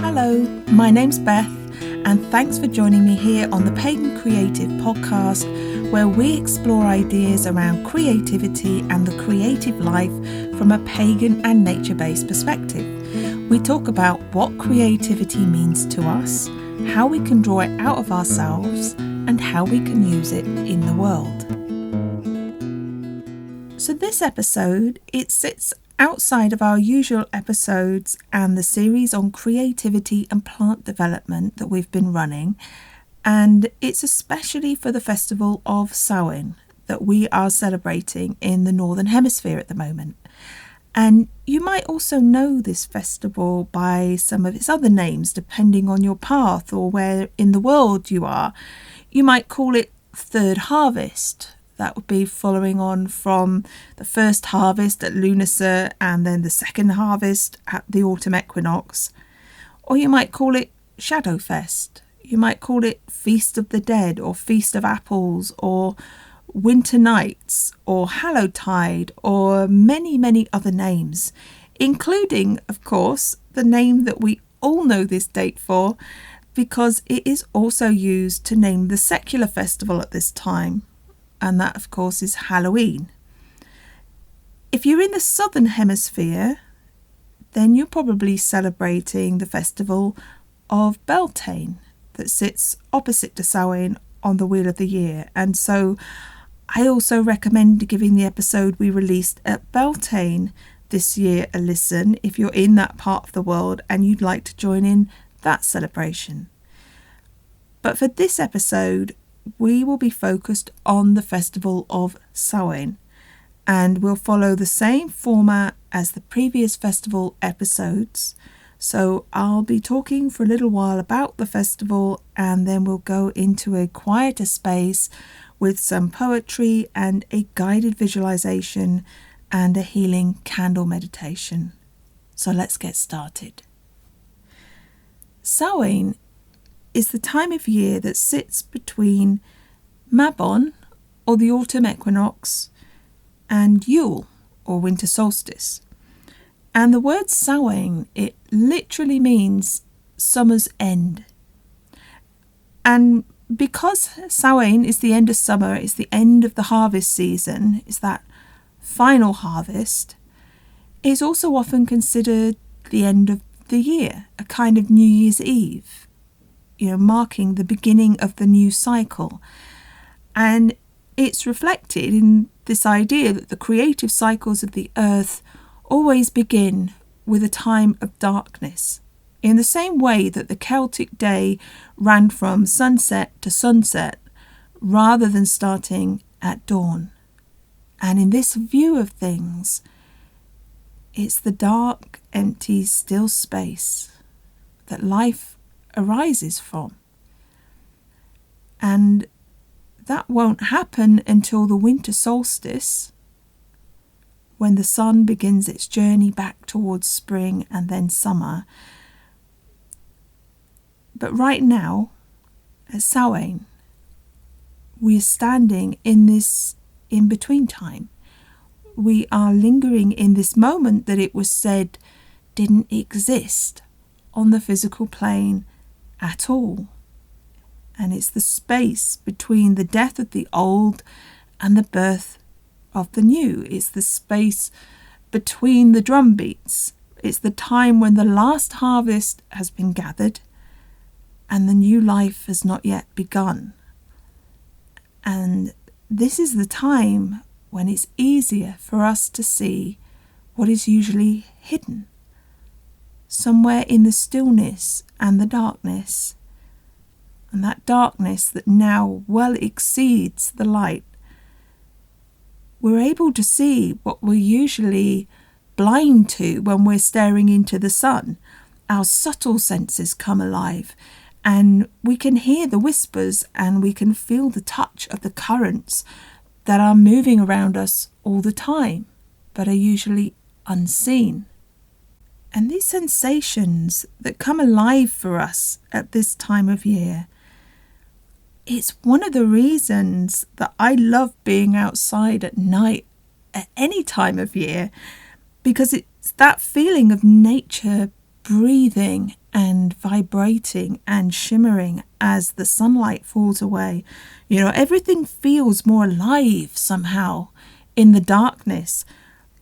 Hello, my name's Beth, and thanks for joining me here on the Pagan Creative Podcast, where we explore ideas around creativity and the creative life from a pagan and nature-based perspective. We talk about what creativity means to us, how we can draw it out of ourselves, and how we can use it in the world. So this episode, it sits outside of our usual episodes and the series on creativity and plant development that we've been running, and it's especially for the festival of Samhain that we are celebrating in the Northern Hemisphere at the moment. And you might also know this festival by some of its other names depending on your path or where in the world you are. You might call it Third Harvest. That would be following on from the first harvest at Lunacy and then the second harvest at the autumn equinox. Or you might call it Shadowfest. You might call it Feast of the Dead or Feast of Apples or Winter Nights or Hallowtide or many, many other names, including, of course, the name that we all know this date for because it is also used to name the secular festival at this time. And that, of course, is Halloween. If you're in the Southern Hemisphere, then you're probably celebrating the festival of Beltane that sits opposite to Samhain on the Wheel of the Year. And so I also recommend giving the episode we released at Beltane this year a listen if you're in that part of the world and you'd like to join in that celebration. But for this episode, we will be focused on the festival of Samhain, and we'll follow the same format as the previous festival episodes. So I'll be talking for a little while about the festival, and then we'll go into a quieter space with some poetry and a guided visualization and a healing candle meditation. So let's get started. Samhain is the time of year that sits between Mabon, or the autumn equinox, and Yule, or winter solstice. And the word Samhain, it literally means summer's end. And because Samhain is the end of summer, it's the end of the harvest season, it's that final harvest, it's also often considered the end of the year, a kind of New Year's Eve, marking the beginning of the new cycle. And it's reflected in this idea that the creative cycles of the earth always begin with a time of darkness, in the same way that the Celtic day ran from sunset to sunset rather than starting at dawn. And in this view of things, it's the dark, empty, still space that life arises from. And that won't happen until the winter solstice, when the sun begins its journey back towards spring and then summer. But right now, at Samhain, we are standing in this in-between time. We are lingering in this moment that it was said didn't exist on the physical plane at all. And it's the space between the death of the old and the birth of the new. It's the space between the drum beats. It's the time when the last harvest has been gathered and the new life has not yet begun. And this is the time when it's easier for us to see what is usually hidden, somewhere in the stillness and the darkness. And that darkness that now well exceeds the light. We're able to see what we're usually blind to when we're staring into the sun. Our subtle senses come alive, and we can hear the whispers and we can feel the touch of the currents that are moving around us all the time, but are usually unseen. And these sensations that come alive for us at this time of year, it's one of the reasons that I love being outside at night at any time of year, because it's that feeling of nature breathing and vibrating and shimmering as the sunlight falls away. Everything feels more alive somehow in the darkness.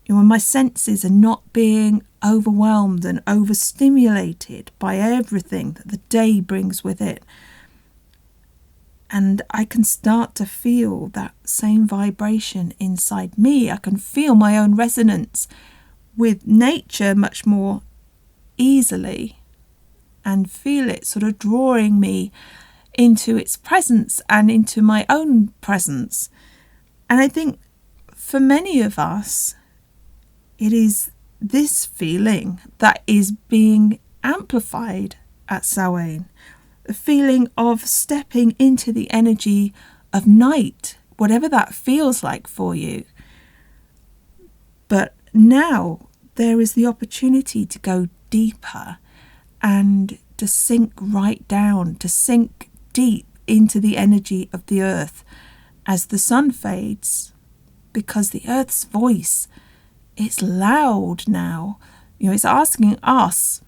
When my senses are not being overwhelmed and overstimulated by everything that the day brings with it. And I can start to feel that same vibration inside me. I can feel my own resonance with nature much more easily and feel it sort of drawing me into its presence and into my own presence. And I think for many of us, it is this feeling that is being amplified at Samhain. The feeling of stepping into the energy of night, whatever that feels like for you. But now there is the opportunity to go deeper and to sink right down, to sink deep into the energy of the earth as the sun fades, because the earth's voice, it's loud now. It's asking us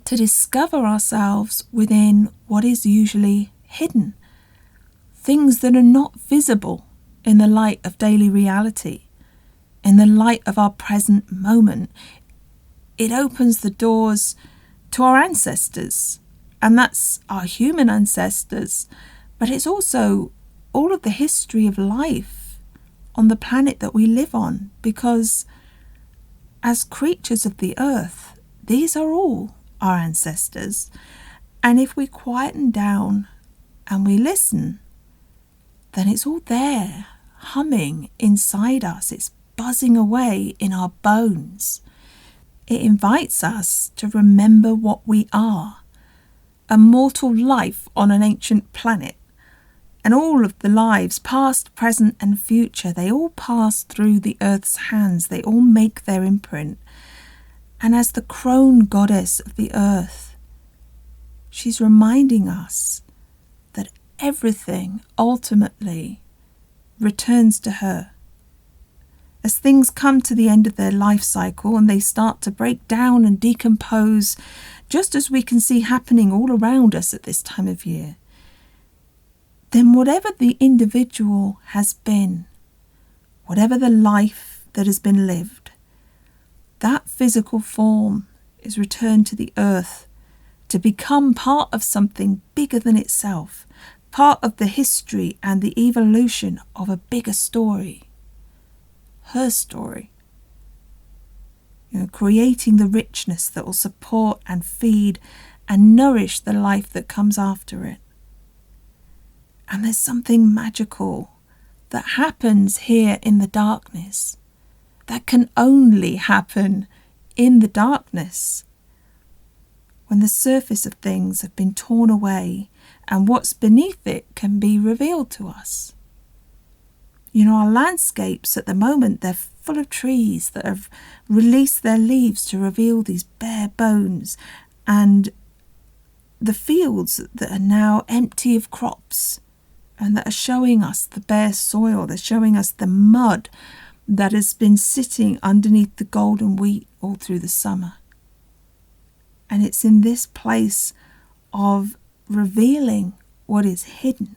to discover ourselves within what is usually hidden, things that are not visible in the light of daily reality, in the light of our present moment. It opens the doors to our ancestors, and that's our human ancestors, but it's also all of the history of life on the planet that we live on, because as creatures of the earth, these are all our ancestors. And if we quieten down and we listen, then it's all there, humming inside us. It's buzzing away in our bones. It invites us to remember what we are, a mortal life on an ancient planet. And all of the lives, past, present and future, they all pass through the earth's hands. They all make their imprint. And as the crone goddess of the earth, she's reminding us that everything ultimately returns to her. As things come to the end of their life cycle and they start to break down and decompose, just as we can see happening all around us at this time of year, then whatever the individual has been, whatever the life that has been lived, that physical form is returned to the earth to become part of something bigger than itself, part of the history and the evolution of a bigger story. Her story. Creating the richness that will support and feed and nourish the life that comes after it. And there's something magical that happens here in the darkness that can only happen in the darkness, when the surface of things have been torn away and what's beneath it can be revealed to us. Our landscapes at the moment, they're full of trees that have released their leaves to reveal these bare bones, and the fields that are now empty of crops and that are showing us the bare soil. They're showing us the mud that has been sitting underneath the golden wheat all through the summer. And it's in this place of revealing what is hidden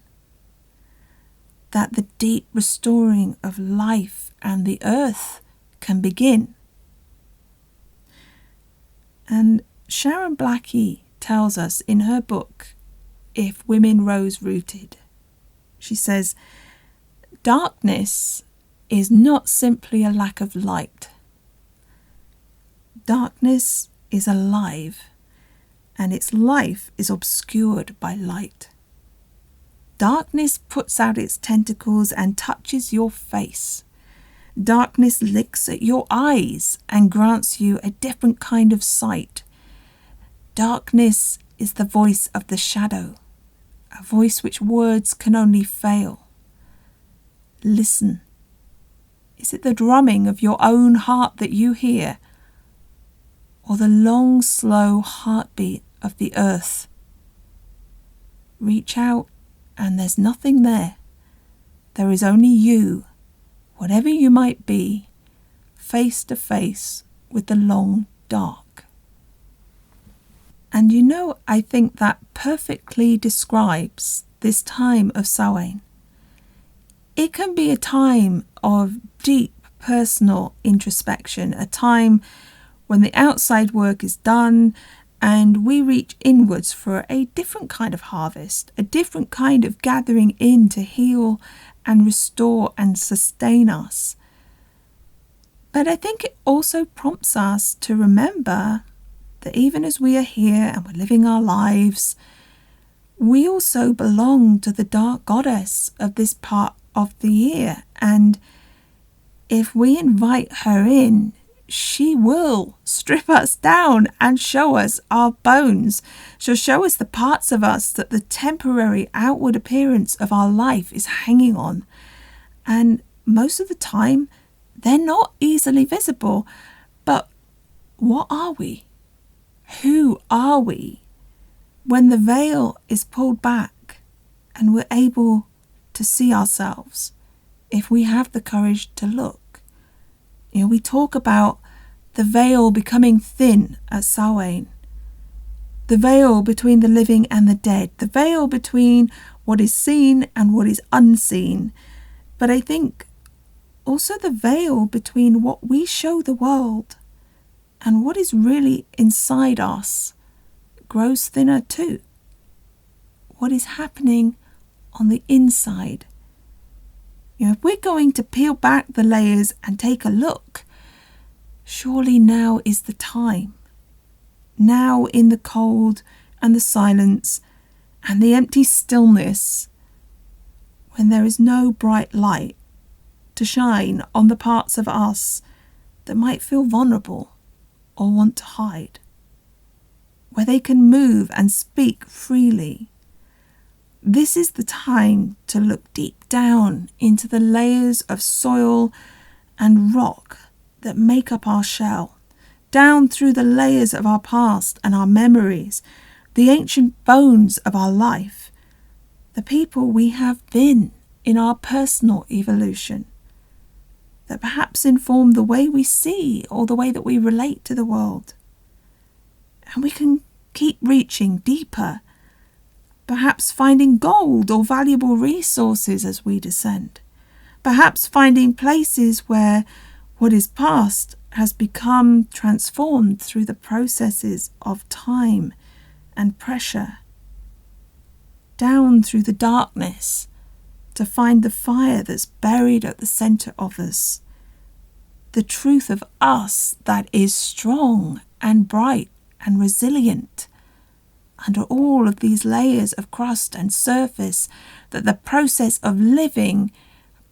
that the deep restoring of life and the earth can begin. And Sharon Blackie tells us in her book, If Women Rose Rooted, she says, darkness is not simply a lack of light. Darkness is alive, and its life is obscured by light. Darkness puts out its tentacles and touches your face. Darkness licks at your eyes and grants you a different kind of sight. Darkness is the voice of the shadow, a voice which words can only fail. Listen. Is it the drumming of your own heart that you hear, or the long, slow heartbeat of the earth? Reach out, and there's nothing there. There is only you, whatever you might be, face to face with the long dark. And I think that perfectly describes this time of Samhain. It can be a time of deep personal introspection, a time when the outside work is done and we reach inwards for a different kind of harvest, a different kind of gathering in to heal and restore and sustain us. But I think it also prompts us to remember that even as we are here and we're living our lives, we also belong to the dark goddess of this part of the year. And if we invite her in, she will strip us down and show us our bones. She'll show us the parts of us that the temporary outward appearance of our life is hanging on. And most of the time, they're not easily visible. But what are we? Who are we when the veil is pulled back and we're able to see ourselves if we have the courage to look? We talk about the veil becoming thin at Samhain, the veil between the living and the dead, the veil between what is seen and what is unseen. But I think also the veil between what we show the world and what is really inside us grows thinner too. What is happening on the inside? If we're going to peel back the layers and take a look, surely now is the time. Now, in the cold and the silence and the empty stillness, when there is no bright light to shine on the parts of us that might feel vulnerable or want to hide, where they can move and speak freely. This is the time to look deep down into the layers of soil and rock that make up our shell, down through the layers of our past and our memories, the ancient bones of our life, the people we have been in our personal evolution, that perhaps inform the way we see or the way that we relate to the world. And we can keep reaching deeper, perhaps finding gold or valuable resources as we descend, perhaps finding places where what is past has become transformed through the processes of time and pressure, down through the darkness to find the fire that's buried at the center of us, the truth of us that is strong and bright and resilient under all of these layers of crust and surface that the process of living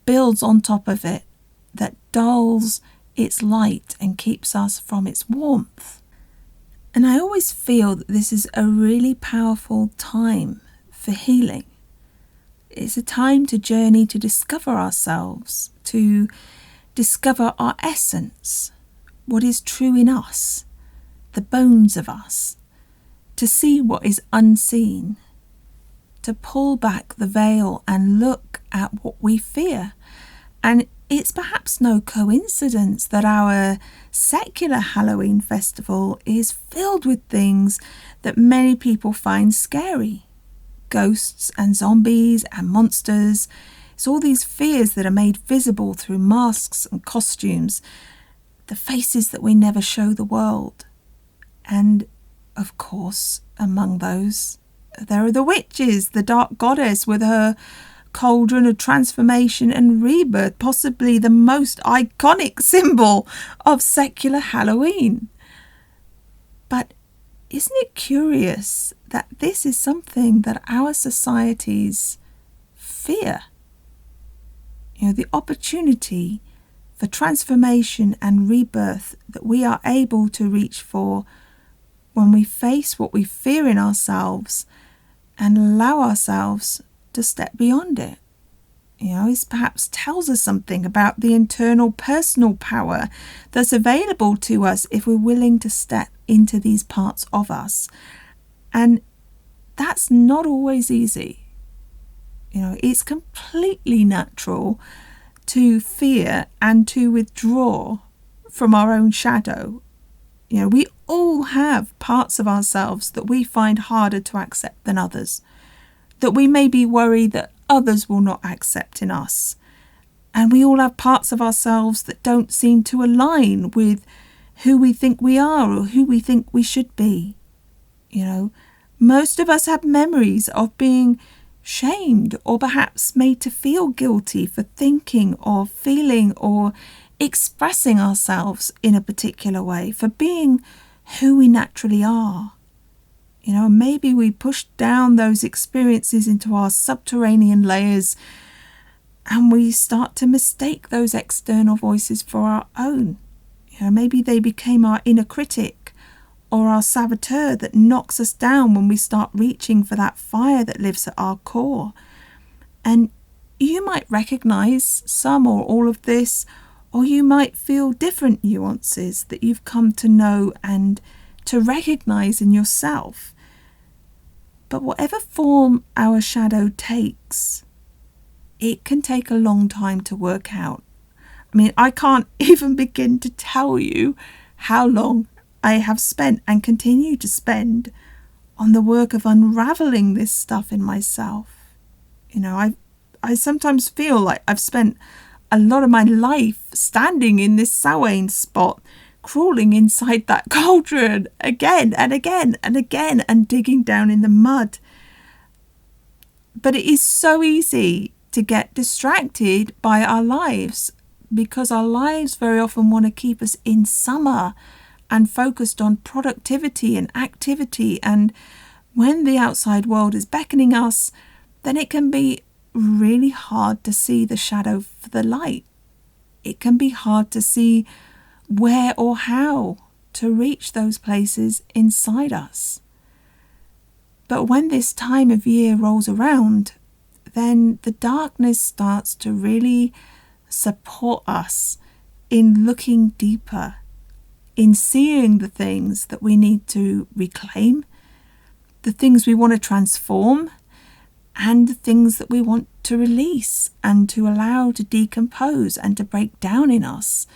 builds on top of it, that dulls its light and keeps us from its warmth. And I always feel that this is a really powerful time for healing. It's a time to journey to discover ourselves, to discover our essence, what is true in us, the bones of us, to see what is unseen, to pull back the veil and look at what we fear. And it's perhaps no coincidence that our secular Halloween festival is filled with things that many people find scary. Ghosts and zombies and monsters. It's all these fears that are made visible through masks and costumes, the faces that we never show the world. And, of course, among those, there are the witches, the dark goddess with her cauldron of transformation and rebirth, possibly the most iconic symbol of secular Halloween. But isn't it curious that this is something that our societies fear? The opportunity for transformation and rebirth that we are able to reach for when we face what we fear in ourselves and allow ourselves to step beyond it. This perhaps tells us something about the internal personal power that's available to us if we're willing to step into these parts of us. And that's not always easy. It's completely natural to fear and to withdraw from our own shadow We all have parts of ourselves that we find harder to accept than others, that we maybe worry that others will not accept in us. And we all have parts of ourselves that don't seem to align with who we think we are or who we think we should be. Most of us have memories of being shamed or perhaps made to feel guilty for thinking or feeling or expressing ourselves in a particular way, for being who we naturally are. Maybe we push down those experiences into our subterranean layers and we start to mistake those external voices for our own. Maybe they became our inner critic or our saboteur that knocks us down when we start reaching for that fire that lives at our core. And you might recognize some or all of this, or you might feel different nuances that you've come to know and to recognize in yourself. But whatever form our shadow takes, it can take a long time to work out. I can't even begin to tell you how long I have spent and continue to spend on the work of unraveling this stuff in myself. I sometimes feel like I've spent a lot of my life standing in this Samhain spot, crawling inside that cauldron again and again and again and digging down in the mud. But it is so easy to get distracted by our lives, because our lives very often want to keep us in summer and focused on productivity and activity. And when the outside world is beckoning us, then it can be really hard to see the shadow for the light. It can be hard to see where or how to reach those places inside us. But when this time of year rolls around, then the darkness starts to really support us in looking deeper, in seeing the things that we need to reclaim, the things we want to transform, and the things that we want to release and to allow to decompose and to break down in us.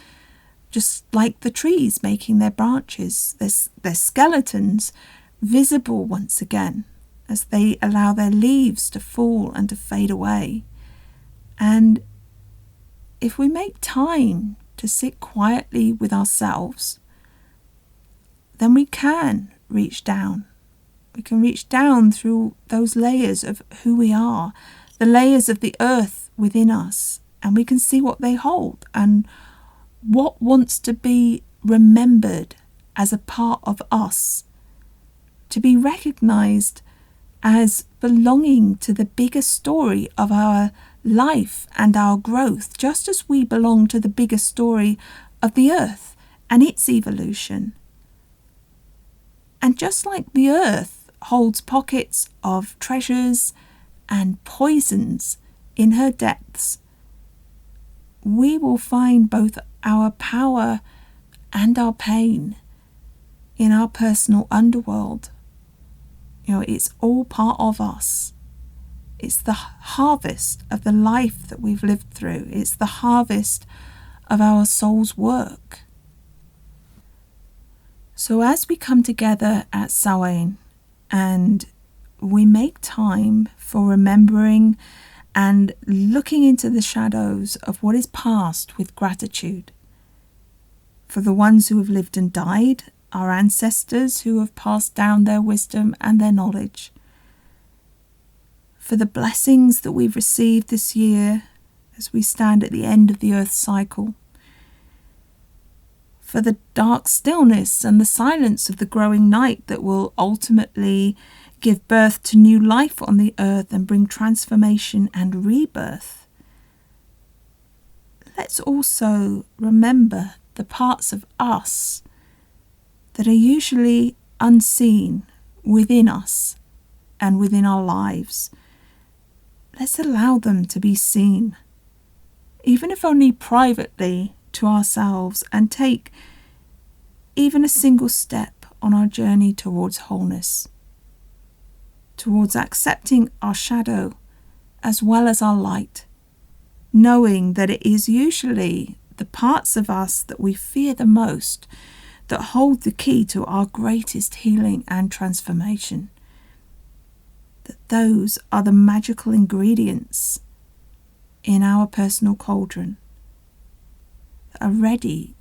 Just like the trees making their branches, their skeletons visible once again as they allow their leaves to fall and to fade away. And if we make time to sit quietly with ourselves, then we can reach down. We can reach down through those layers of who we are, the layers of the earth within us, and we can see what they hold and what wants to be remembered as a part of us, to be recognized as belonging to the bigger story of our life and our growth, just as we belong to the bigger story of the earth and its evolution. And just like the earth holds pockets of treasures and poisons in her depths, we will find both our power and our pain in our personal underworld. It's all part of us. It's the harvest of the life that we've lived through. It's the harvest of our soul's work. So as we come together at Samhain and we make time for remembering and looking into the shadows of what is past with gratitude, for the ones who have lived and died, our ancestors who have passed down their wisdom and their knowledge, for the blessings that we've received this year as we stand at the end of the earth cycle, for the dark stillness and the silence of the growing night that will ultimately give birth to new life on the earth and bring transformation and rebirth. Let's also remember the parts of us that are usually unseen within us and within our lives. Let's allow them to be seen, even if only privately to ourselves, and take even a single step on our journey towards wholeness, towards accepting our shadow as well as our light, knowing that it is usually the parts of us that we fear the most that hold the key to our greatest healing and transformation. That those are the magical ingredients in our personal cauldron that are ready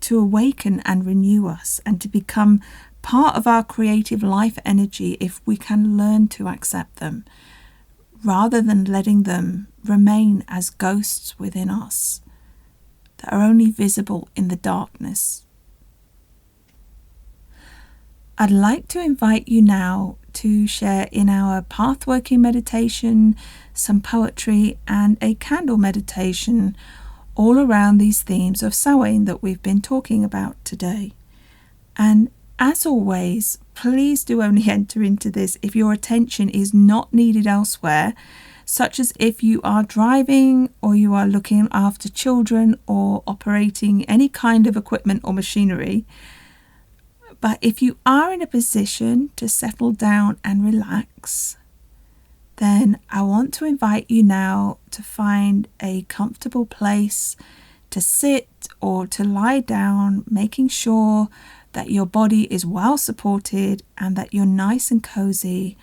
to awaken and renew us and to become part of our creative life energy if we can learn to accept them, rather than letting them remain as ghosts within us that are only visible in the darkness. I'd like to invite you now to share in our pathworking meditation, some poetry and a candle meditation all around these themes of Samhain that we've been talking about today. And as always, please do only enter into this if your attention is not needed elsewhere, such as if you are driving or you are looking after children or operating any kind of equipment or machinery. But if you are in a position to settle down and relax, then I want to invite you now to find a comfortable place to sit or to lie down, making sure that your body is well supported and that you're nice and cozy,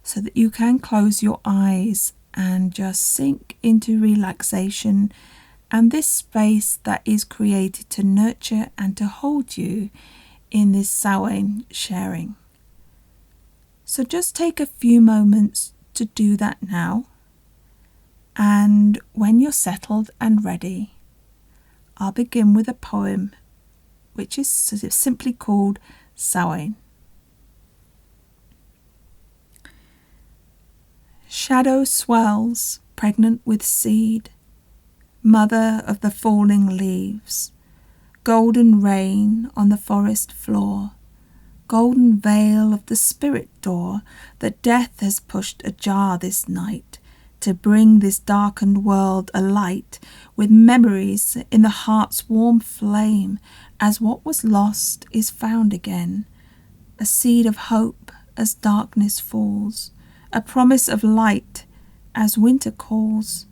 so that you can close your eyes and just sink into relaxation and this space that is created to nurture and to hold you in this Samhain sharing. So just take a few moments to do that now, and when you're settled and ready, I'll begin with a poem which is simply called Samhain. Shadow swells, pregnant with seed, mother of the falling leaves, golden rain on the forest floor, golden veil of the spirit door that death has pushed ajar this night to bring this darkened world alight with memories in the heart's warm flame, as what was lost is found again, a seed of hope as darkness falls, a promise of light as winter calls,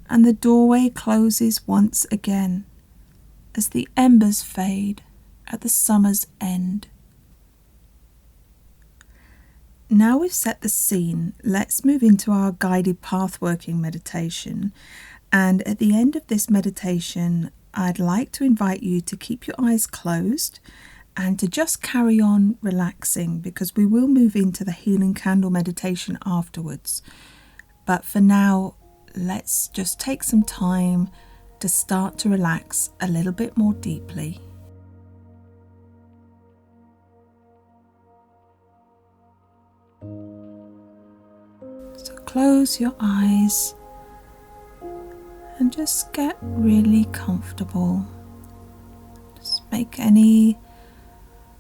and the doorway closes once again as the embers fade at the summer's end. Now we've set the scene, let's move into our guided pathworking meditation. And at the end of this meditation, I'd like to invite you to keep your eyes closed and to just carry on relaxing, because we will move into the healing candle meditation afterwards. But for now, let's just take some time to start to relax a little bit more deeply. So close your eyes and just get really comfortable. Just make any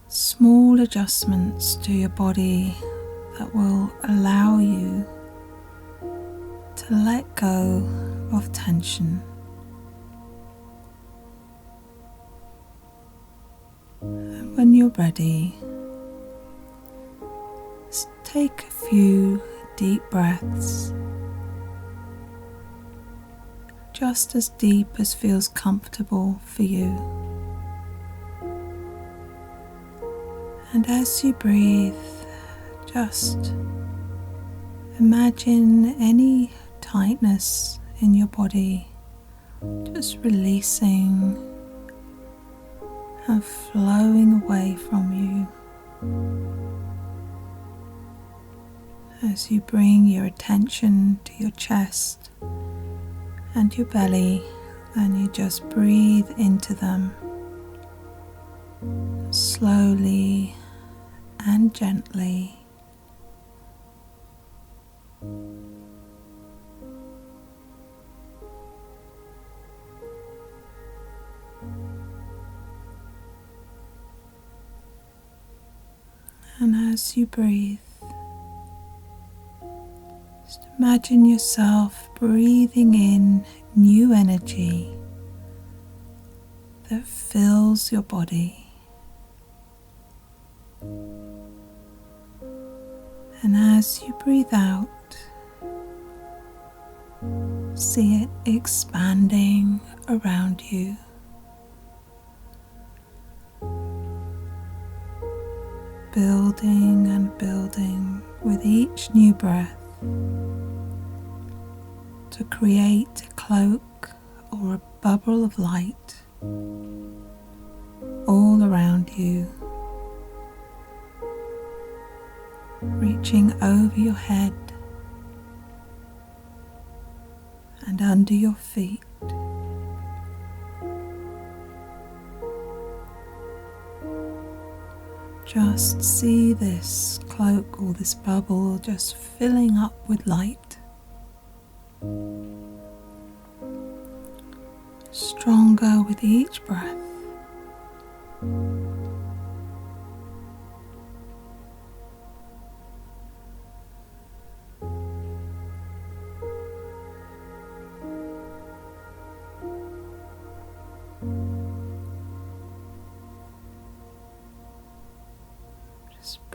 small adjustments to your body that will allow you to let go of tension. And when you're ready, just take a few deep breaths, just as deep as feels comfortable for you. And as you breathe, just imagine any tightness in your body just releasing and flowing away from you. As you bring your attention to your chest and your belly, and you just breathe into them slowly and gently. And as you breathe, just imagine yourself breathing in new energy that fills your body. And as you breathe out, see it expanding around you. building and building with each new breath to create a cloak or a bubble of light all around you, reaching over your head and under your feet. Just see this cloak or this bubble just filling up with light, stronger with each breath.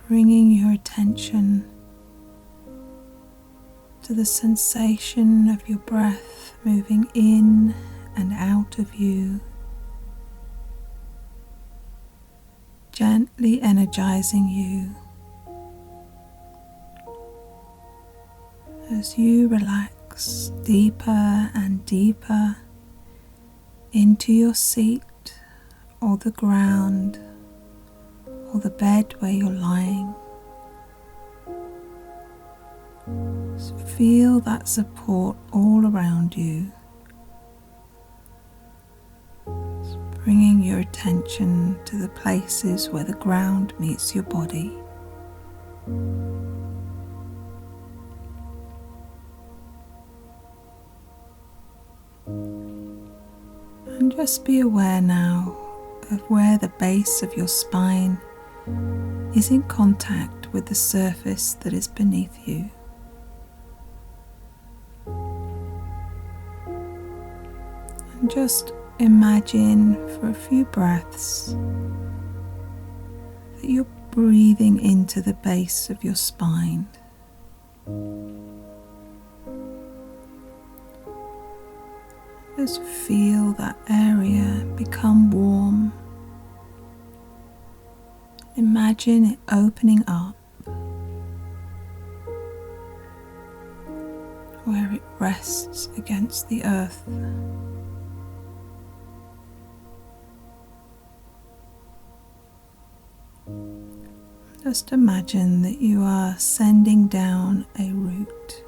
Bringing your attention to the sensation of your breath moving in and out of you, gently energizing you as you relax deeper and deeper into your seat or the ground or the bed where you're lying. So feel that support all around you. Just bringing your attention to the places where the ground meets your body. And just be aware now of where the base of your spine is in contact with the surface that is beneath you. And just imagine for a few breaths that you're breathing into the base of your spine. Just feel that area become warm. Imagine it opening up where it rests against the earth. Just imagine that you are sending down a root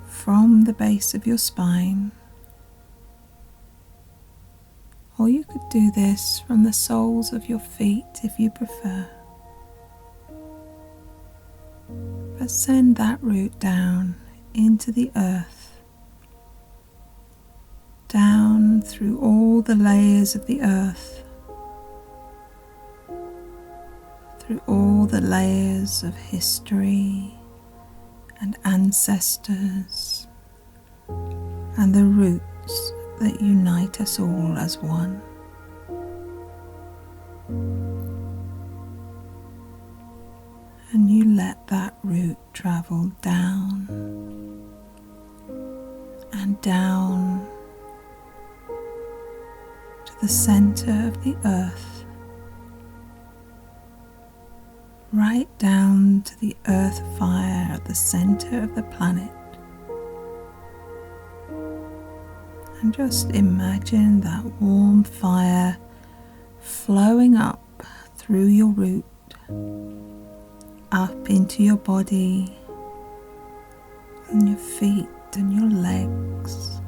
from the base of your spine, or you could do this from the soles of your feet if you prefer. But send that root down into the earth, down through all the layers of the earth, through all the layers of history and ancestors and the roots that unite us all as one. And you let that root travel down and down to the center of the earth, right down to the earth fire at the center of the planet. And just imagine that warm fire flowing up through your root, up into your body and your feet and your legs,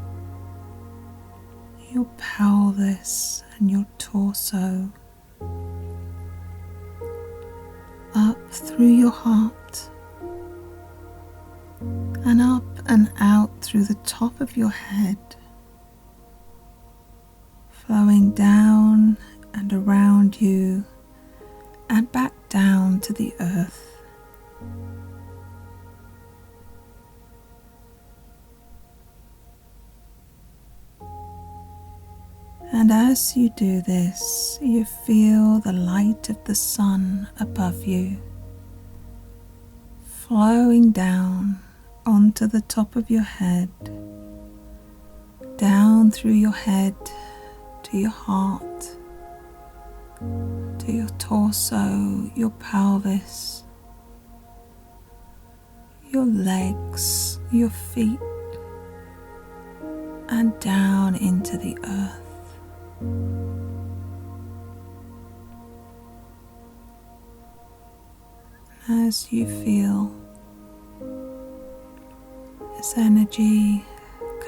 your pelvis and your torso, up through your heart and up and out through the top of your head, flowing down and around you and back down to the earth. And as you do this, you feel the light of the sun above you, flowing down onto the top of your head, down through your head to your heart, to your torso, your pelvis, your legs, your feet, and down into the earth. As you feel this energy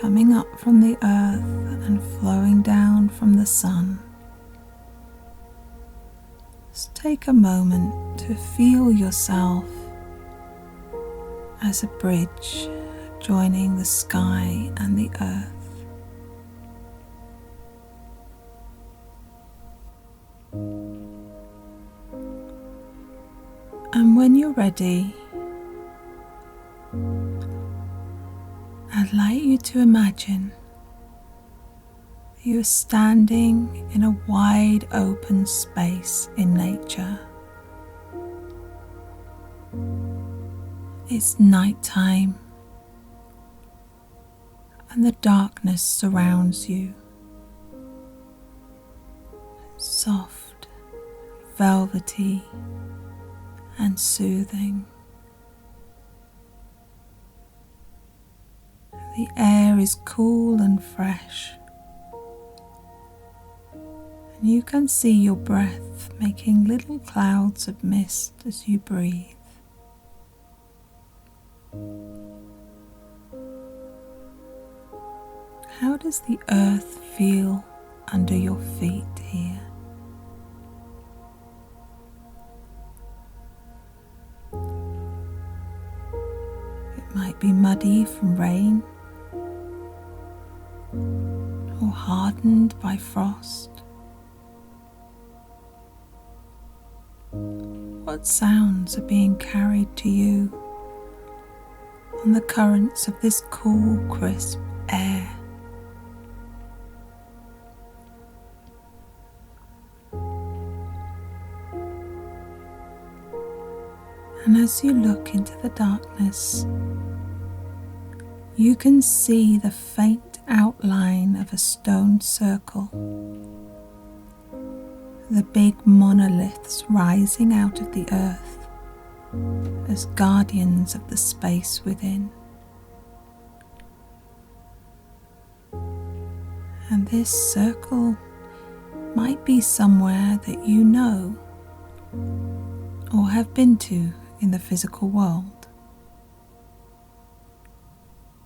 coming up from the earth and flowing down from the sun, just take a moment to feel yourself as a bridge joining the sky and the earth. And when you're ready, I'd like you to imagine that you're standing in a wide open space in nature. It's nighttime and the darkness surrounds you. Soft, velvety, and soothing. The air is cool and fresh, and you can see your breath making little clouds of mist as you breathe. How does the earth feel under your feet here? It might be muddy from rain, or hardened by frost. What sounds are being carried to you on the currents of this cool, crisp air? And as you look into the darkness, you can see the faint outline of a stone circle, the big monoliths rising out of the earth as guardians of the space within. And this circle might be somewhere that you know or have been to in the physical world.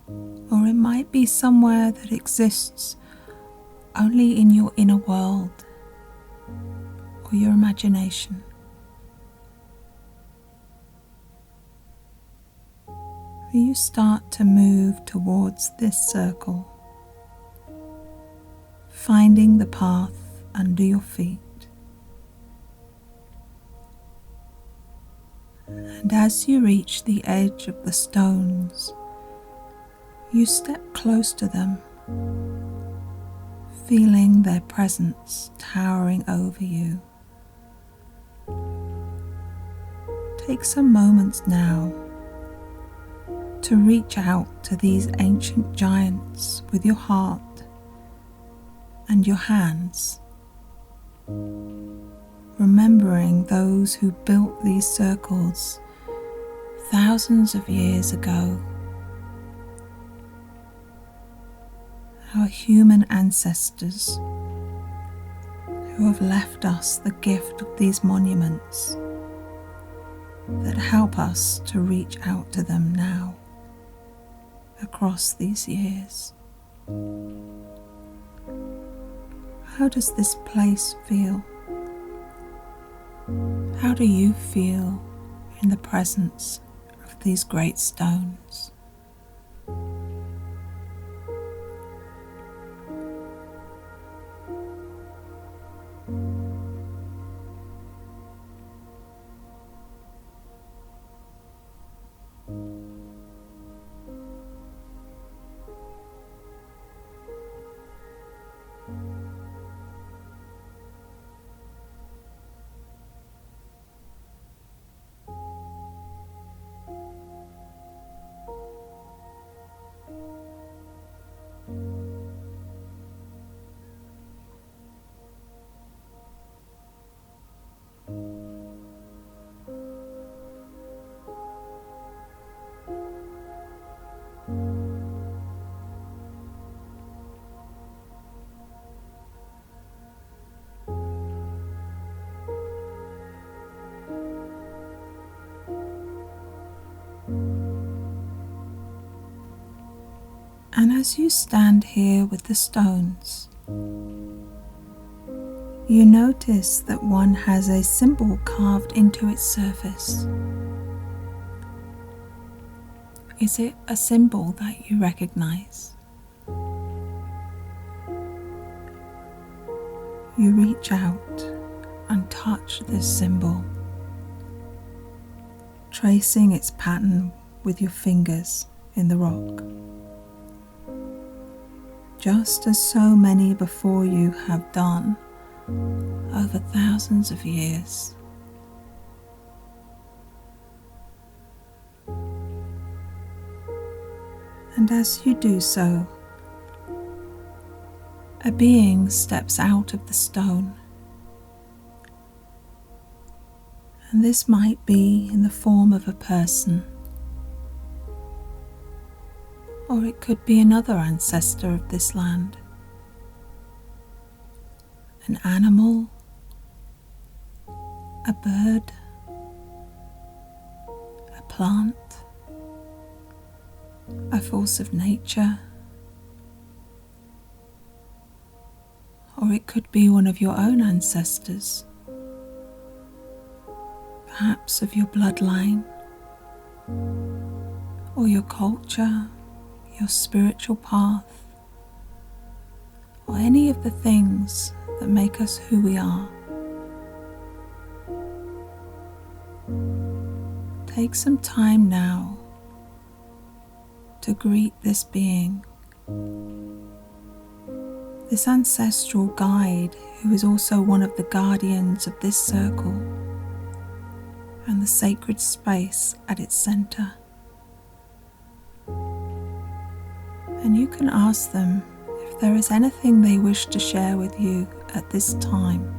Or it might be somewhere that exists only in your inner world or your imagination. You start to move towards this circle, finding the path under your feet. And as you reach the edge of the stones, you step close to them, feeling their presence towering over you. Take some moments now to reach out to these ancient giants with your heart and your hands, remembering those who built these circles thousands of years ago. Our human ancestors who have left us the gift of these monuments that help us to reach out to them now across these years. How does this place feel? How do you feel in the presence of these great stones? And as you stand here with the stones, you notice that one has a symbol carved into its surface. Is it a symbol that you recognize? You reach out and touch this symbol, tracing its pattern with your fingers in the rock. Just as so many before you have done over thousands of years. And as you do so, a being steps out of the stone. And this might be in the form of a person, or it could be another ancestor of this land, an animal, a bird, a plant, a force of nature, or it could be one of your own ancestors, perhaps of your bloodline, or your culture, your spiritual path, or any of the things that make us who we are. Take some time now to greet this being, this ancestral guide who is also one of the guardians of this circle and the sacred space at its center. And you can ask them if there is anything they wish to share with you at this time.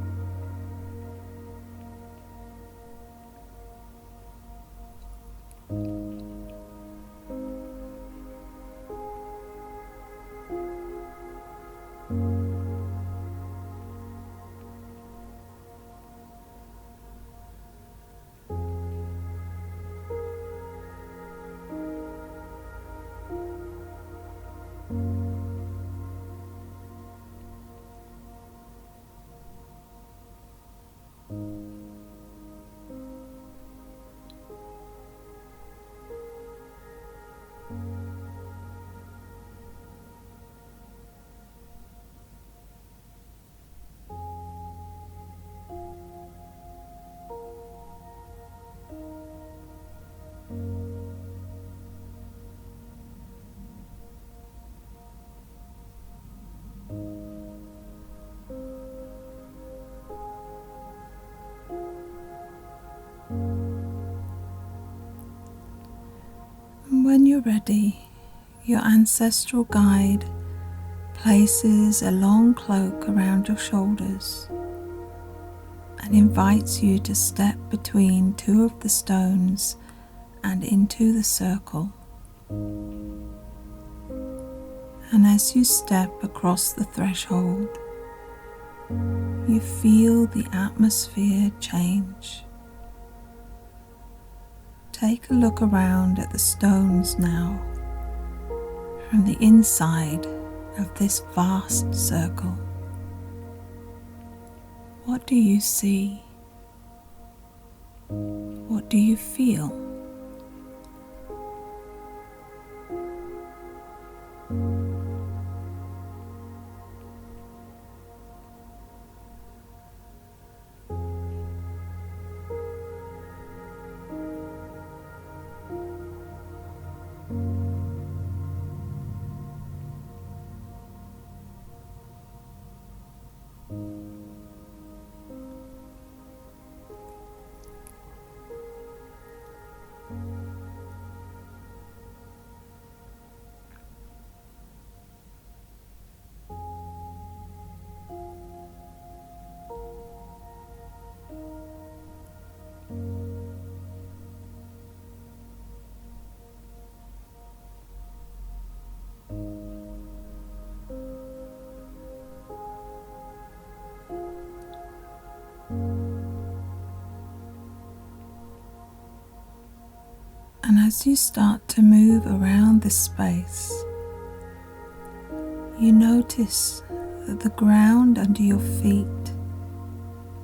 When you're ready, your ancestral guide places a long cloak around your shoulders and invites you to step between two of the stones and into the circle. And as you step across the threshold, you feel the atmosphere change. Take a look around at the stones now from the inside of this vast circle. What do you see? What do you feel? And as you start to move around this space, you notice that the ground under your feet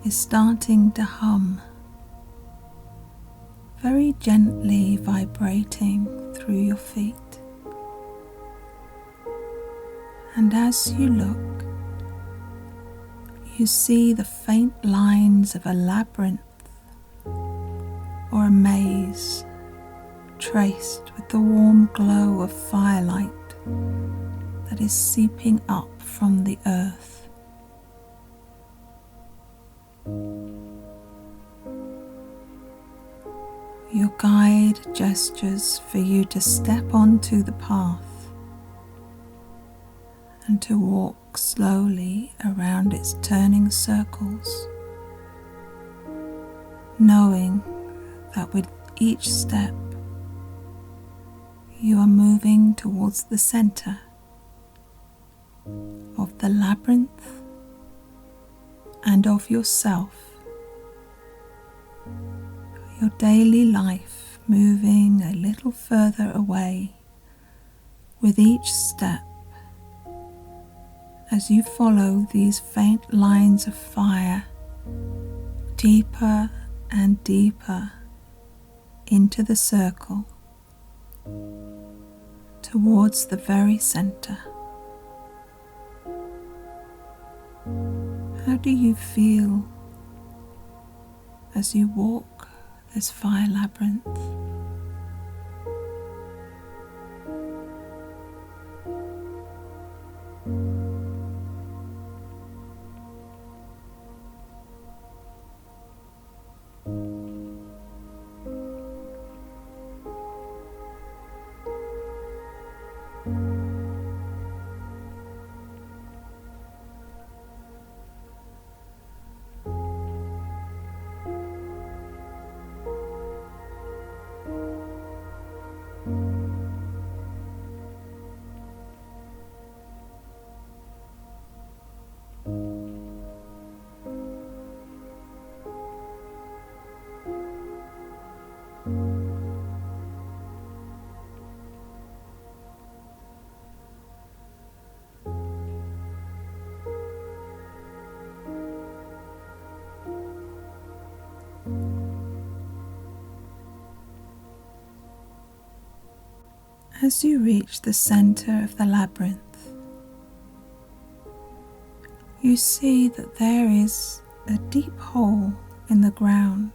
is starting to hum, very gently vibrating through your feet. And as you look, you see the faint lines of a labyrinth or a maze traced with the warm glow of firelight that is seeping up from the earth. Your guide gestures for you to step onto the path and to walk slowly around its turning circles, knowing that with each step you are moving towards the center of the labyrinth and of yourself, your daily life moving a little further away with each step as you follow these faint lines of fire deeper and deeper into the circle towards the very center. How do you feel as you walk this fire labyrinth? As you reach the center of the labyrinth, you see that there is a deep hole in the ground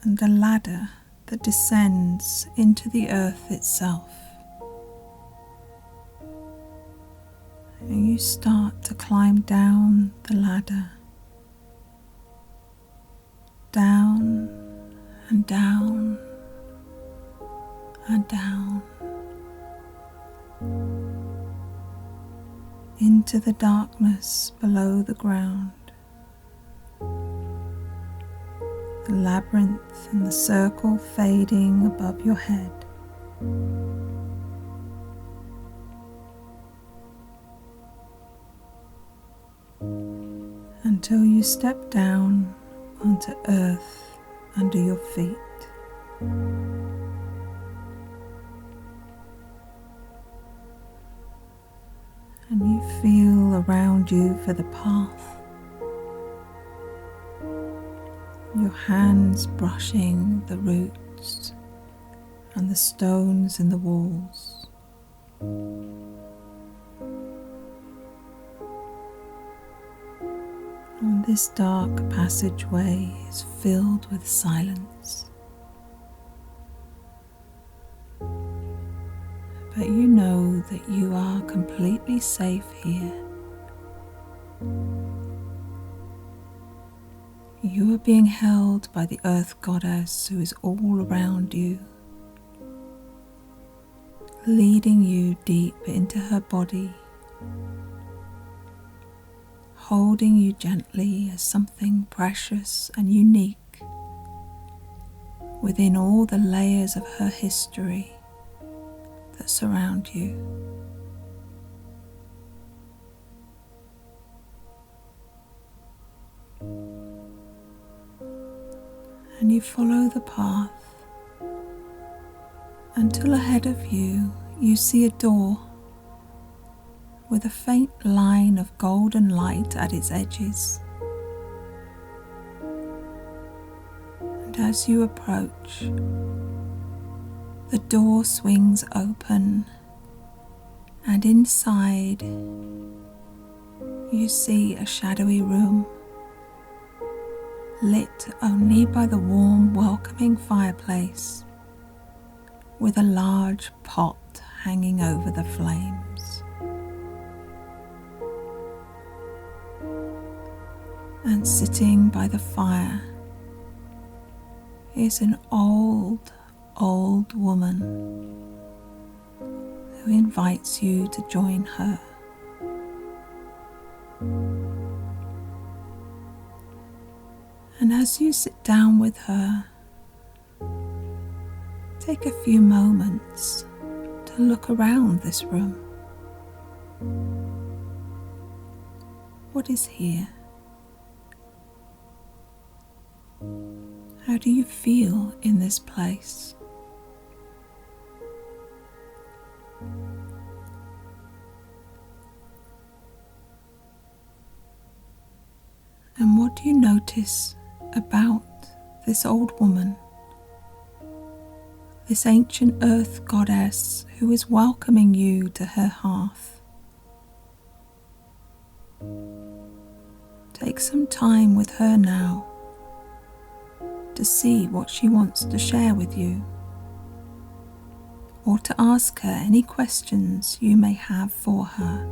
and a ladder that descends into the earth itself. And you start to climb down the ladder, down and down and down into the darkness below the ground. The labyrinth and the circle fading above your head. Until you step down onto earth under your feet. And you feel around you for the path, your hands brushing the roots and the stones in the walls. And this dark passageway is filled with silence. But you know that you are completely safe here. You are being held by the Earth Goddess who is all around you, leading you deep into her body, holding you gently as something precious and unique within all the layers of her history that surround you. And you follow the path until ahead of you you see a door with a faint line of golden light at its edges. And as you approach, the door swings open, and inside you see a shadowy room, lit only by the warm, welcoming fireplace, with a large pot hanging over the flames. And sitting by the fire is an old woman who invites you to join her. And as you sit down with her, take a few moments to look around this room. What is here? How do you feel in this place? And what do you notice about this old woman, this ancient earth goddess who is welcoming you to her hearth? Take some time with her now to see what she wants to share with you, or to ask her any questions you may have for her.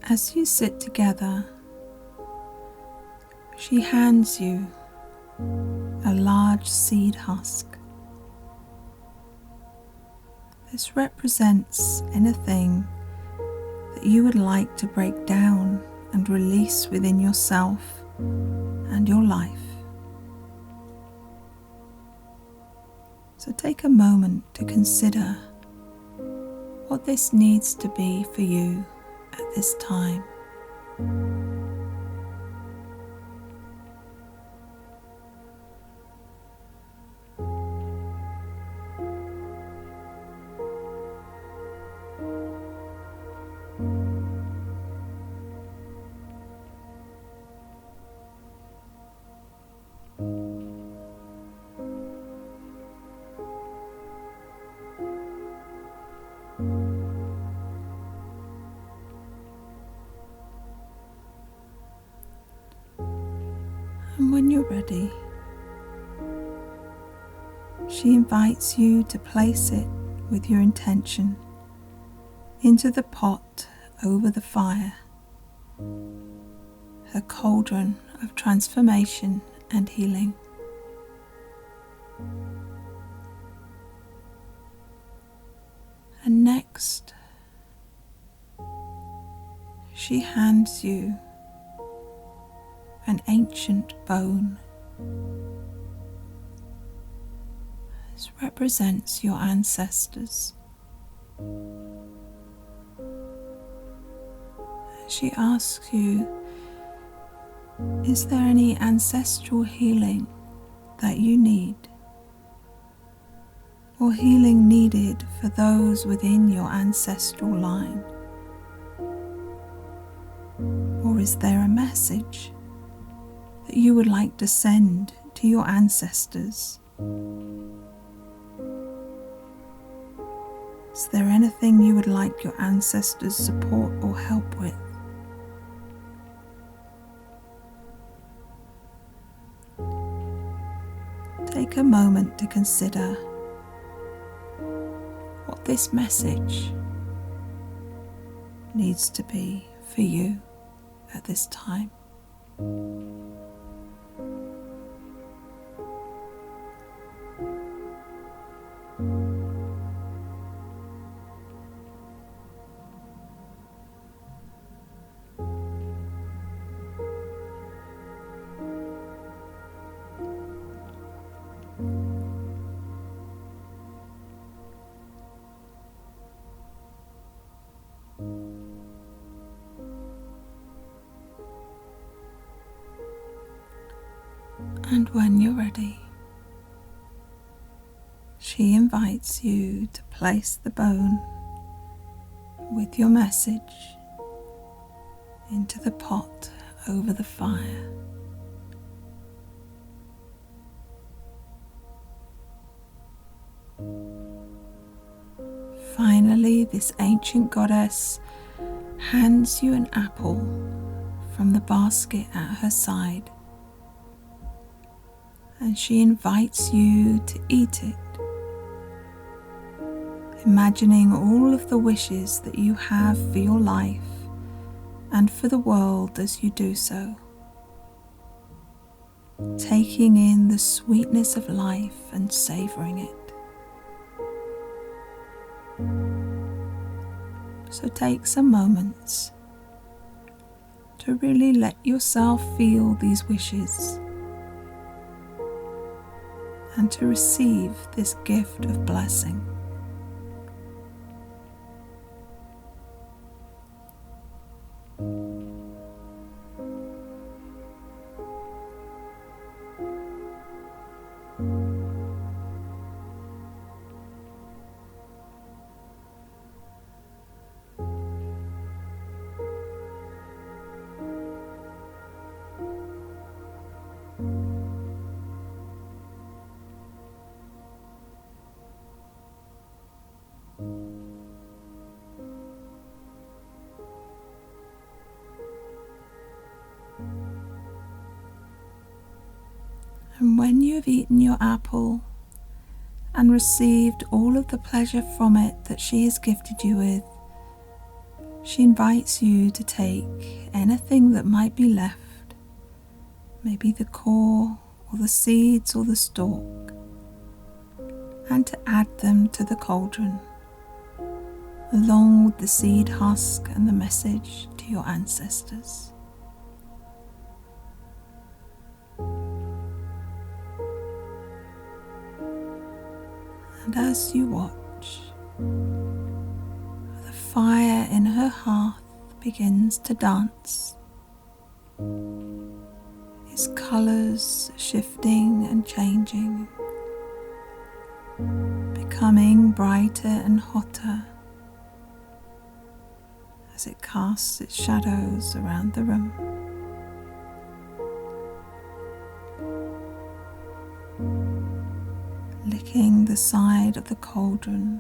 As you sit together, she hands you a large seed husk. This represents anything that you would like to break down and release within yourself and your life. So take a moment to consider what this needs to be for you at this time. And when you're ready, she invites you to place it with your intention into the pot over the fire, her cauldron of transformation and healing. And next, she hands you an ancient bone. This represents your ancestors. She asks you, is there any ancestral healing that you need? Or healing needed for those within your ancestral line? Or is there a message that you would like to send to your ancestors? Is there anything you would like your ancestors' support or help with? Take a moment to consider what this message needs to be for you at this time. And when you're ready, she invites you to place the bone with your message into the pot over the fire. Finally, this ancient goddess hands you an apple from the basket at her side, and she invites you to eat it, imagining all of the wishes that you have for your life and for the world as you do so, taking in the sweetness of life and savouring it. So take some moments to really let yourself feel these wishes and to receive this gift of blessing. And when you have eaten your apple and received all of the pleasure from it that she has gifted you with, she invites you to take anything that might be left, maybe the core or the seeds or the stalk, and to add them to the cauldron, along with the seed husk and the message to your ancestors. And as you watch, the fire in her hearth begins to dance, its colours shifting and changing, becoming brighter and hotter as it casts its shadows around the room. Licking the side of the cauldron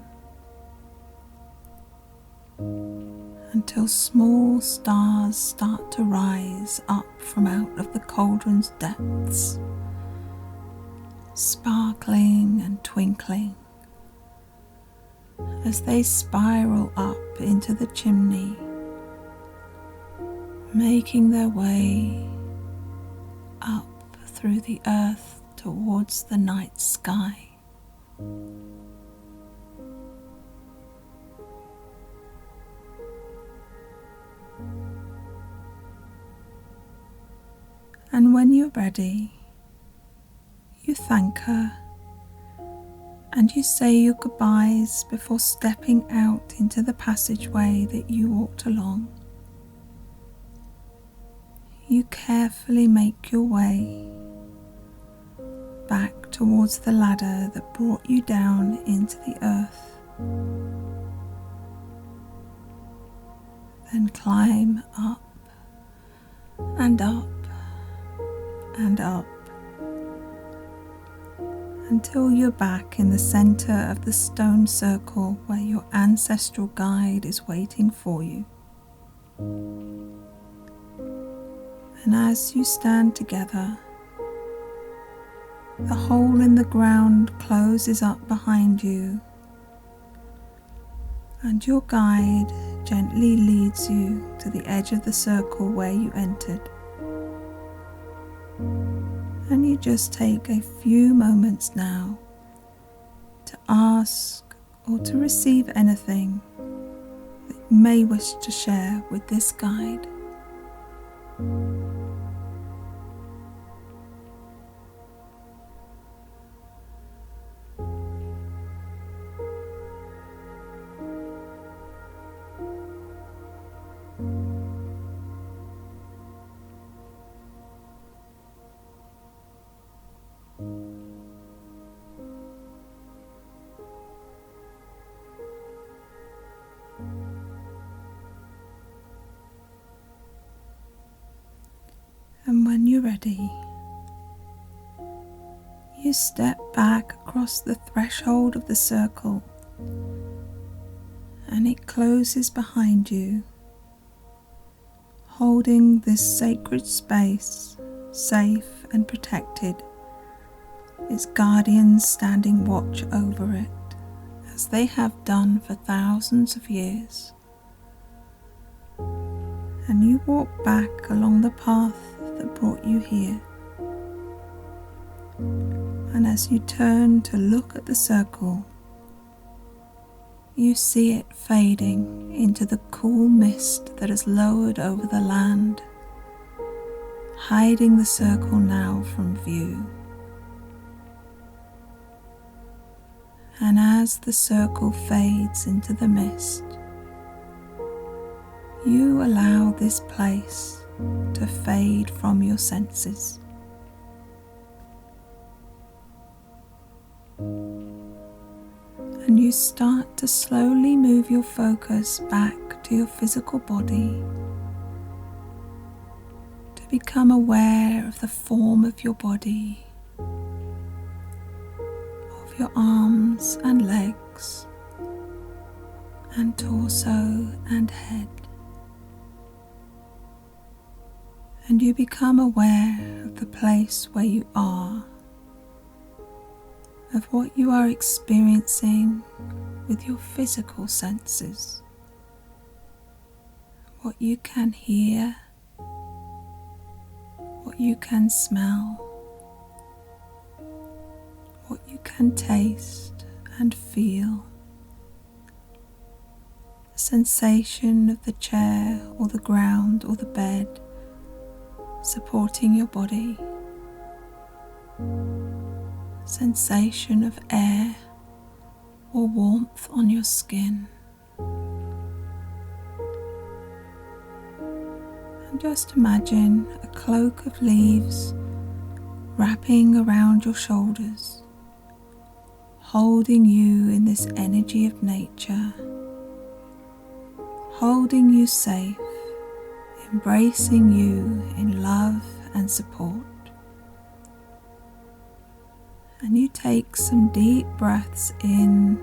until small stars start to rise up from out of the cauldron's depths, sparkling and twinkling as they spiral up into the chimney, making their way up through the earth towards the night sky. And when you're ready, you thank her and you say your goodbyes before stepping out into the passageway that you walked along. you carefully make your way back towards the ladder that brought you down into the earth. Then climb up and up and up until you're back in the center of the stone circle where your ancestral guide is waiting for you. And as you stand together, the hole in the ground closes up behind you, and your guide gently leads you to the edge of the circle where you entered. And you just take a few moments now to ask or to receive anything that you may wish to share with this guide. And when you're ready, you step back across the threshold of the circle, and it closes behind you, holding this sacred space safe and protected, its guardians standing watch over it, as they have done for thousands of years. And you walk back along the path that brought you here. And as you turn to look at the circle, you see it fading into the cool mist that has lowered over the land, hiding the circle now from view. And as the circle fades into the mist, you allow this place to fade from your senses. And you start to slowly move your focus back to your physical body, to become aware of the form of your body, of your arms and legs, and torso and head. And you become aware of the place where you are, of what you are experiencing with your physical senses, what you can hear, what you can smell, what you can taste and feel, the sensation of the chair or the ground or the bed supporting your body, sensation of air or warmth on your skin. And just imagine a cloak of leaves wrapping around your shoulders, holding you in this energy of nature, holding you safe, embracing you in love and support. And you take some deep breaths in,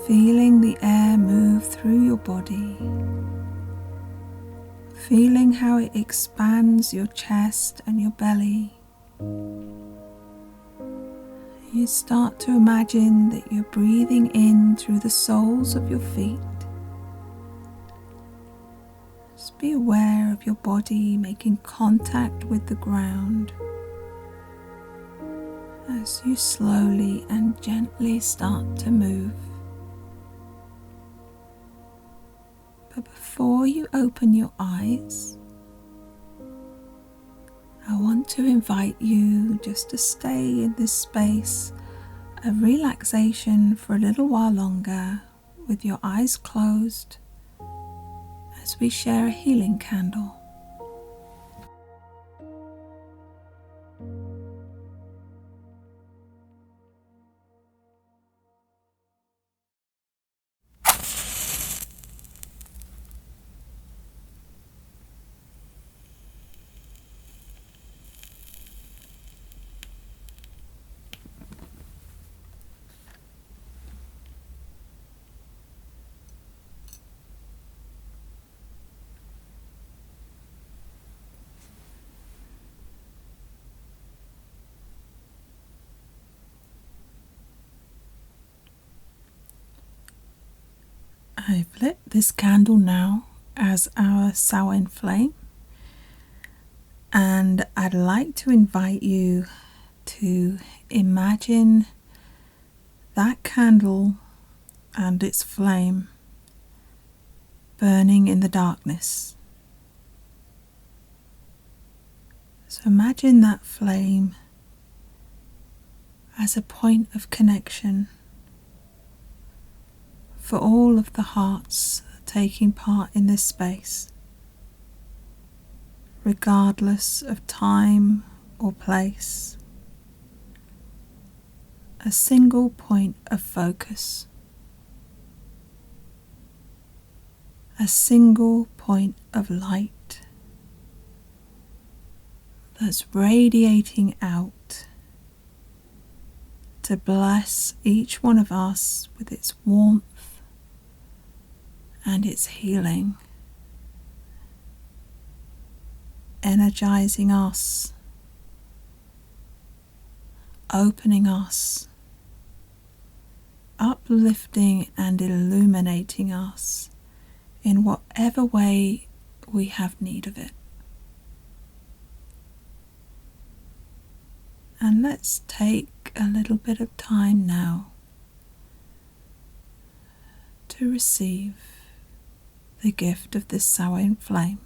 feeling the air move through your body, feeling how it expands your chest and your belly. You start to imagine that you're breathing in through the soles of your feet. Just be aware of your body making contact with the ground as you slowly and gently start to move. But before you open your eyes, I want to invite you just to stay in this space of relaxation for a little while longer with your eyes closed as we share a healing candle. I've lit this candle now as our Samhain flame, and I'd like to invite you to imagine that candle and its flame burning in the darkness. So imagine that flame as a point of connection for all of the hearts taking part in this space, regardless of time or place. A single point of focus, a single point of light that's radiating out to bless each one of us with its warmth and its healing, energizing us, opening us, uplifting and illuminating us in whatever way we have need of it. And let's take a little bit of time now to receive the gift of this Samhain flame.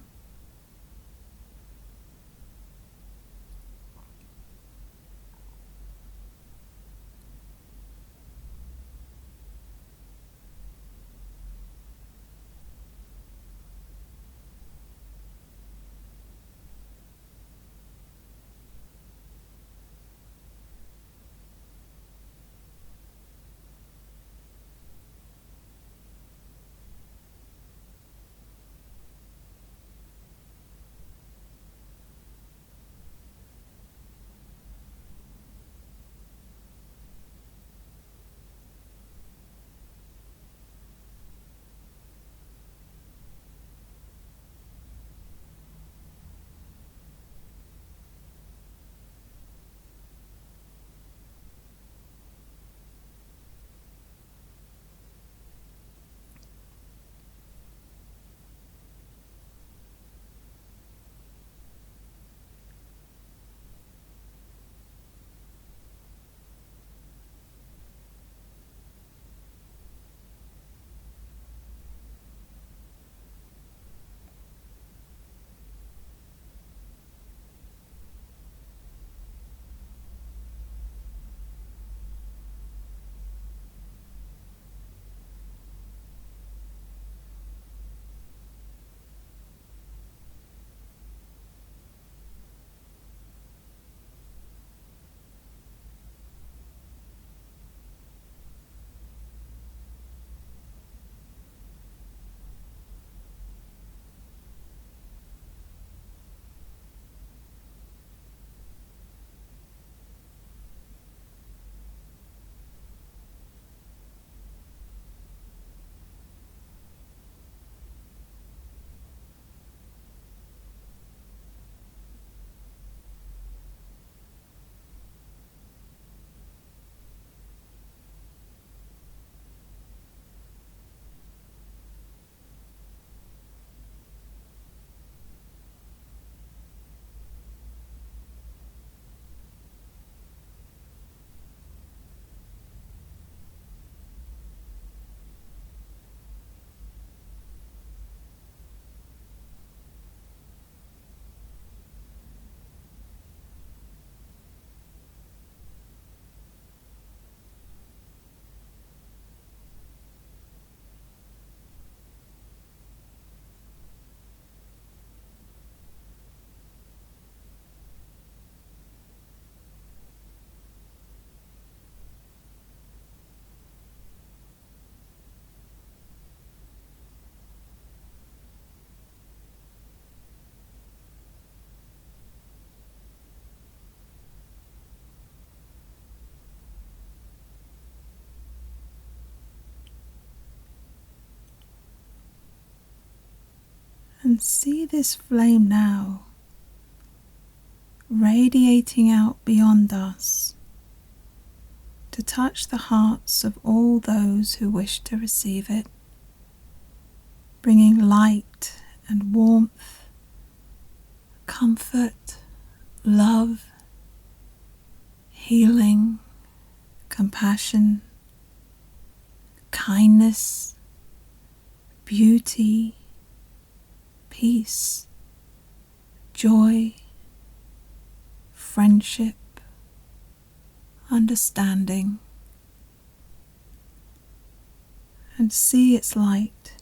And see this flame now radiating out beyond us to touch the hearts of all those who wish to receive it. bringing light and warmth, comfort, love, healing, compassion, kindness, beauty, peace, joy, friendship, understanding, and see its light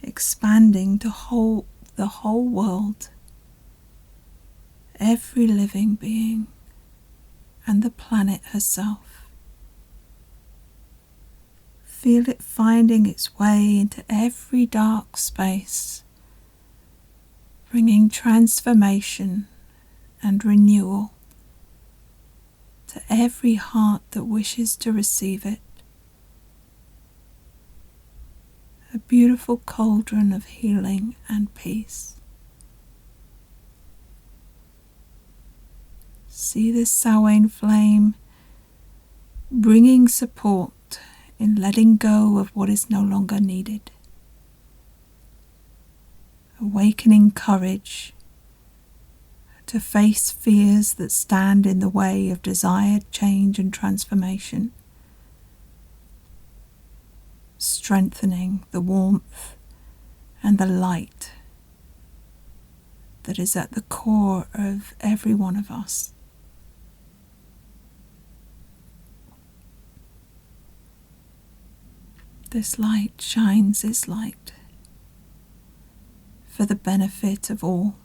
expanding to hold the whole world, every living being, and the planet herself. Feel it finding its way into every dark space, bringing transformation and renewal to every heart that wishes to receive it. A beautiful cauldron of healing and peace. See this Samhain flame bringing support in letting go of what is no longer needed. Awakening courage to face fears that stand in the way of desired change and transformation. Strengthening the warmth and the light that is at the core of every one of us. This light shines its light for the benefit of all,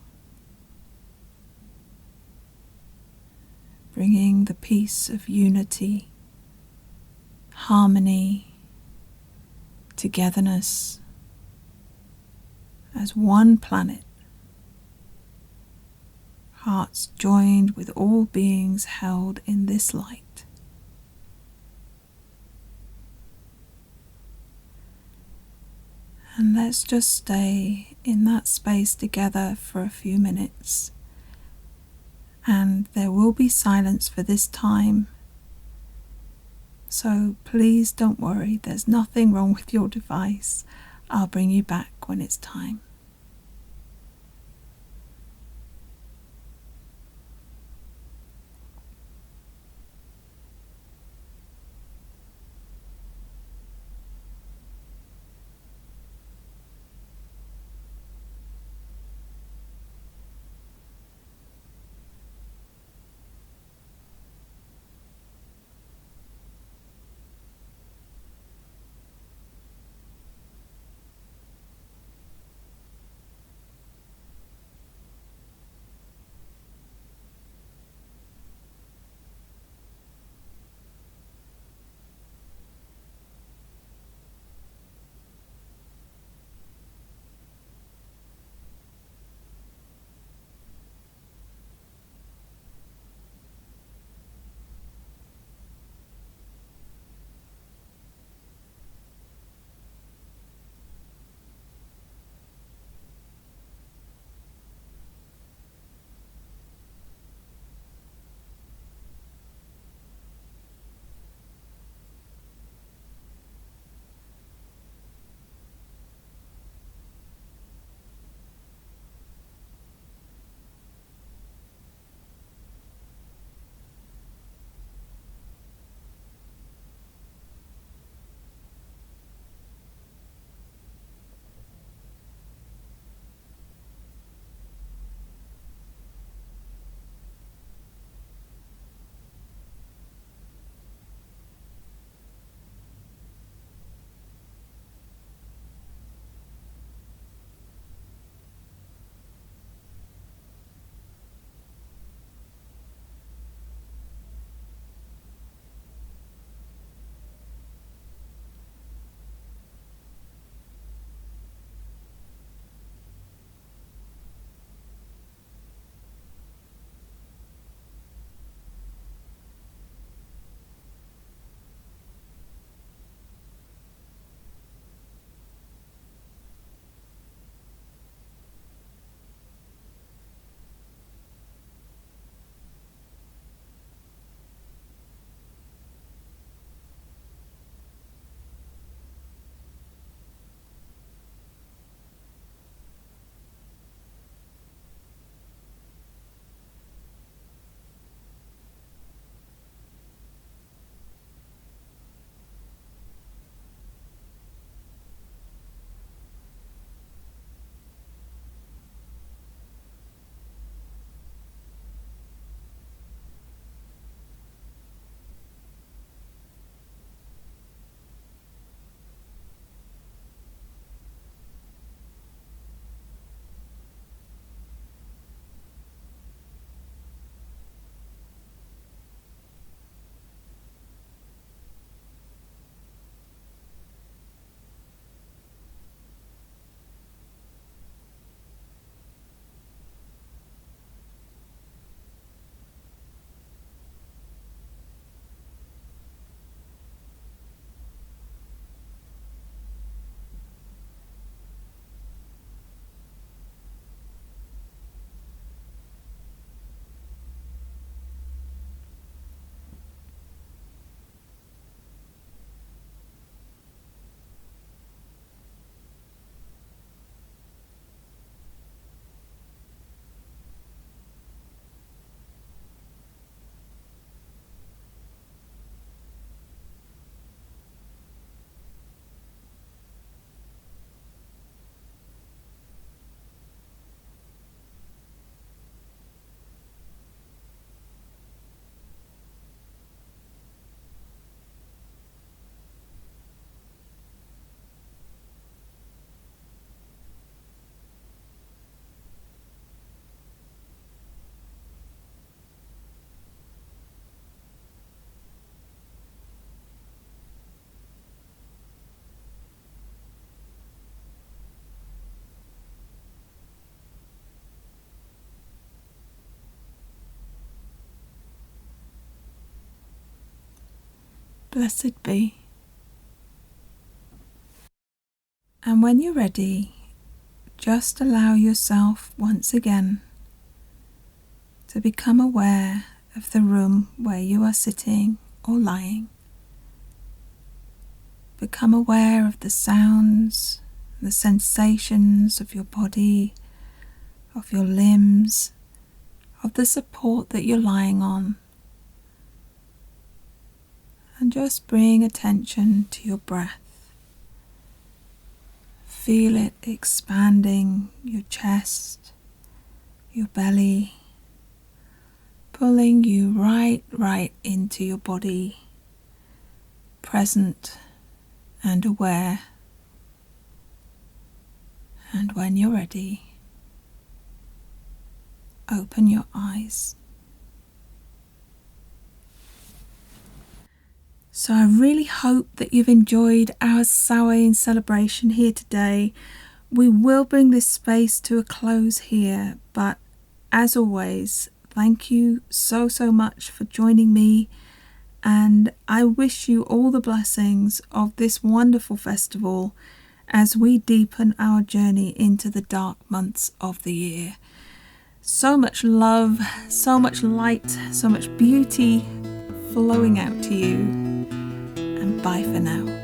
bringing the peace of unity, harmony, togetherness as one planet, hearts joined with all beings held in this light. And let's just stay in that space together for a few minutes. And there will be silence for this time. So please don't worry, there's nothing wrong with your device. I'll bring you back when it's time. Blessed be. And when you're ready, just allow yourself once again to become aware of the room where you are sitting or lying. Become aware of the sounds, the sensations of your body, of your limbs, of the support that you're lying on. And just bring attention to your breath. Feel it expanding your chest, your belly, pulling you right into your body, present and aware. And when you're ready, open your eyes. So I really hope that you've enjoyed our Samhain celebration here today. We will bring this space to a close here, but as always, thank you so much for joining me, and I wish you all the blessings of this wonderful festival as we deepen our journey into the dark months of the year. So much love, so much light, so much beauty flowing out to you. And bye for now.